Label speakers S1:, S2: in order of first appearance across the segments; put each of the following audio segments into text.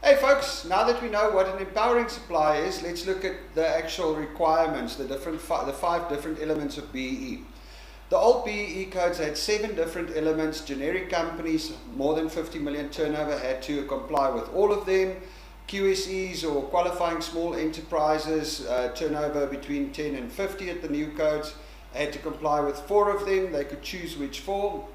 S1: Hey folks, now that we know what an empowering supply is, let's look at the actual requirements, the five different elements of BEE. The old BEE codes had 7 different elements. Generic companies, more than 50 million turnover, had to comply with all of them. QSEs, or qualifying small enterprises, turnover between 10 and 50 at the new codes, had to comply with 4 of them. They could choose which 4.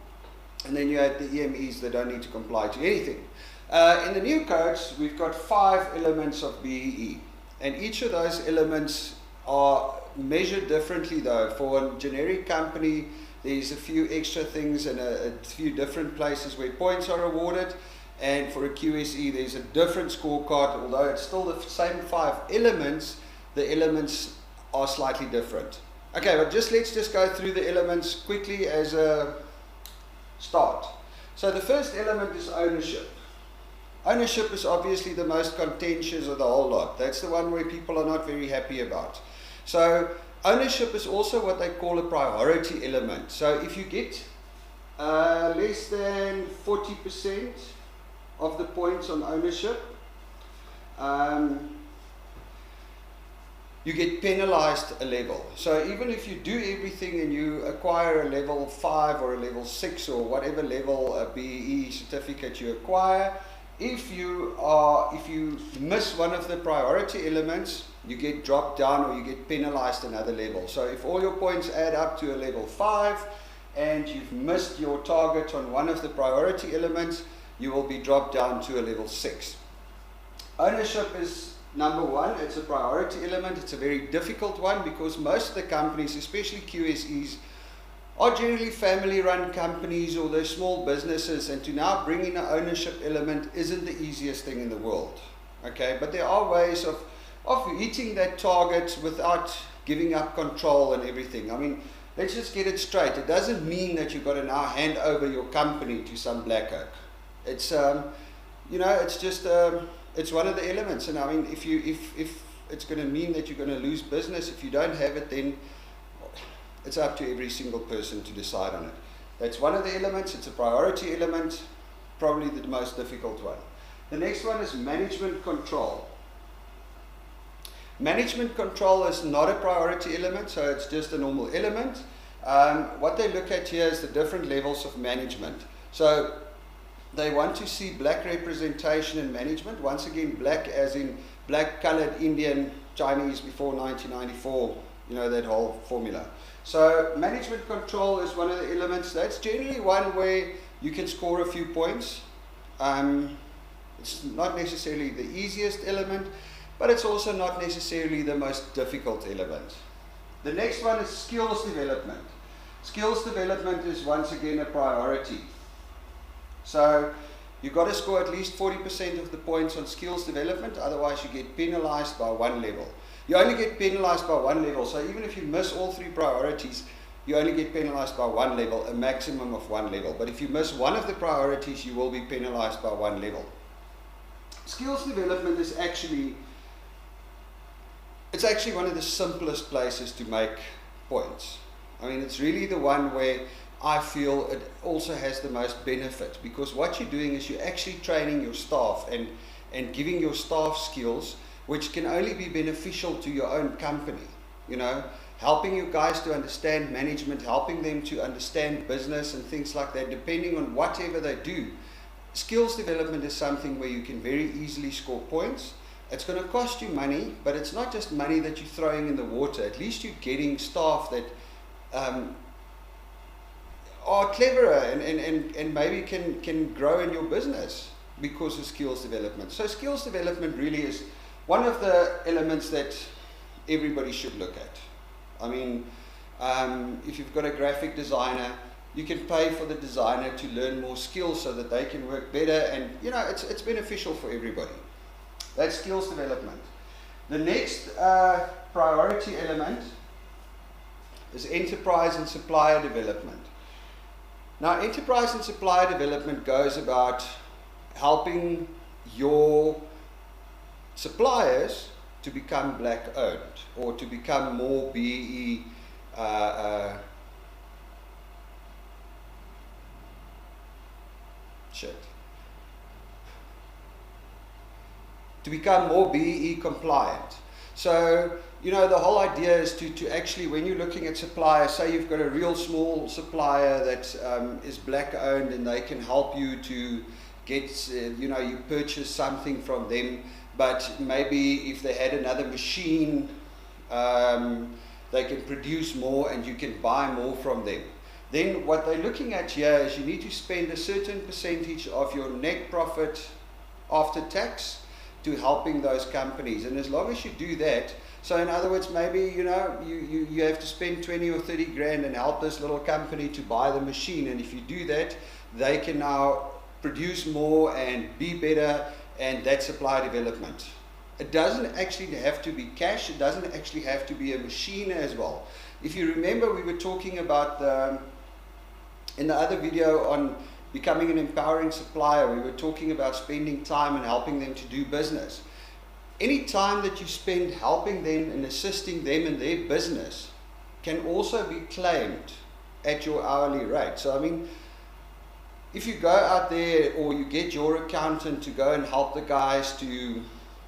S1: And then you had the EMEs that don't need to comply to anything. In the new codes, we've got 5 elements of BEE, and each of those elements are measured differently though. For a generic company, there's a few extra things and a few different places where points are awarded, and for a QSE, there's a different scorecard. Although it's still the same 5 elements, the elements are slightly different. Okay, but let's just go through the elements quickly as a start. So the first element is ownership. Ownership is obviously the most contentious of the whole lot. That's the one where people are not very happy about. So ownership is also what they call a priority element. So if you get less than 40% of the points on ownership, you get penalized a level. So even if you do everything and you acquire a level 5 or a level 6 or whatever level BEE certificate you acquire, if you miss one of the priority elements, you get dropped down or you get penalized another level. So if all your points add up to a level 5 and you've missed your target on one of the priority elements, you will be dropped down to a level 6. Ownership is number 1. It's a priority element. It's a very difficult one because most of the companies, especially QSEs, are generally family-run companies or they're small businesses, and to now bring in an ownership element isn't the easiest thing in the world. Okay, but there are ways of hitting that target without giving up control and everything. I mean, let's just get it straight. It doesn't mean that you've got to now hand over your company to some black oak. It's it's just it's one of the elements. And I mean, if it's going to mean that you're going to lose business if you don't have it, then it's up to every single person to decide on it. That's one of the elements. It's a priority element, probably the most difficult one. The next one is management control. Management control is not a priority element, so it's just a normal element. What they look at here is the different levels of management. So they want to see black representation in management. Once again, black as in black, colored, Indian, Chinese before 1994, that whole formula. So management control is one of the elements. That's generally one where you can score a few points. It's not necessarily the easiest element, but it's also not necessarily the most difficult element. The next one is skills development. Skills development is once again a priority. So you've got to score at least 40% of the points on skills development, otherwise you get penalized by 1 level. You only get penalized by 1 level, so even if you miss all 3 priorities, you only get penalized by 1 level, a maximum of 1 level. But if you miss one of the priorities, you will be penalized by 1 level. Skills development is actually one of the simplest places to make points. I mean, it's really the one where I feel it also has the most benefit, because what you're doing is you're actually training your staff and giving your staff skills which can only be beneficial to your own company. Helping you guys to understand management, helping them to understand business and things like that, depending on whatever they do. Skills development is something where you can very easily score points. It's going to cost you money, but it's not just money that you're throwing in the water. At least you're getting staff that are cleverer and maybe can grow in your business because of skills development. So skills development really is one of the elements that everybody should look at. I mean, if you've got a graphic designer, you can pay for the designer to learn more skills so that they can work better, and it's beneficial for everybody. That's skills development. The next priority element is enterprise and supplier development. Now, enterprise and supplier development goes about helping your suppliers to become black owned or to become more BEE to become more BEE compliant. So, you know, the whole idea is to actually, when you're looking at suppliers, say you've got a real small supplier that is black owned, and they can help you to get, you know, you purchase something from them, but maybe if they had another machine, they can produce more and you can buy more from them. Then what they're looking at here is you need to spend a certain percentage of your net profit after tax to helping those companies. And as long as you do that, so in other words, maybe, you know, you have to spend 20 or 30 grand and help this little company to buy the machine. And if you do that, they can now produce more and be better, and that's supply development. It doesn't actually have to be cash. It doesn't actually have to be a machine as well. If you remember, we were talking about in the other video on becoming an empowering supplier, we were talking about spending time and helping them to do business. Any time that you spend helping them and assisting them in their business can also be claimed at your hourly rate. So, I mean, if you go out there, or you get your accountant to go and help the guys to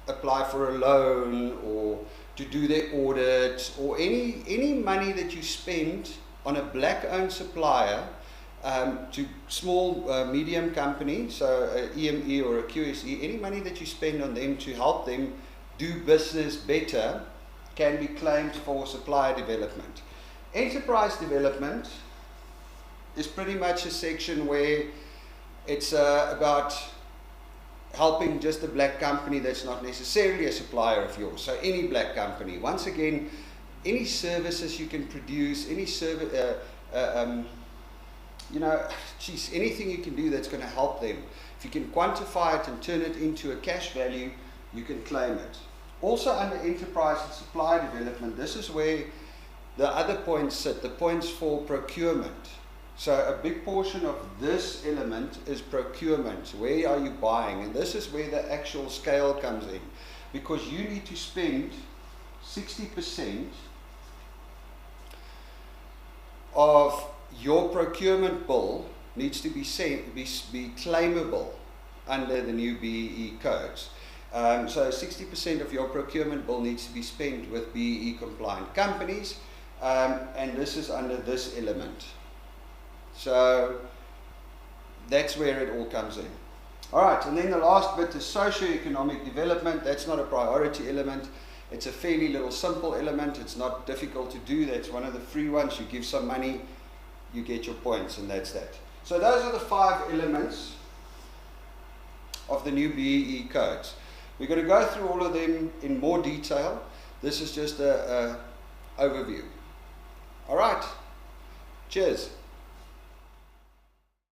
S1: apply for a loan, or to do their audit, or any money that you spend on a black owned supplier, to small, medium company, so a EME or a QSE, any money that you spend on them to help them do business better can be claimed for supplier development. Enterprise development is pretty much a section where it's about helping just a black company that's not necessarily a supplier of yours. So any black company, once again, any services you can produce, any service, you know, geez, anything you can do that's going to help them. If you can quantify it and turn it into a cash value, you can claim it. Also under enterprise and supply development, this is where the other points sit, the points for procurement. So a big portion of this element is procurement. Where are you buying? And this is where the actual scale comes in, because you need to spend 60% of your procurement bill needs to be claimable under the new BEE codes. So 60% of your procurement bill needs to be spent with BEE compliant companies, and this is under this element. So that's where it all comes in. Alright, and then the last bit is socio-economic development. That's not a priority element. It's a fairly little simple element. It's not difficult to do. That's one of the free ones. You give some money, you get your points, and that's that. So those are the 5 elements of the new BEE codes. We're going to go through all of them in more detail. This is just an overview. Alright, cheers.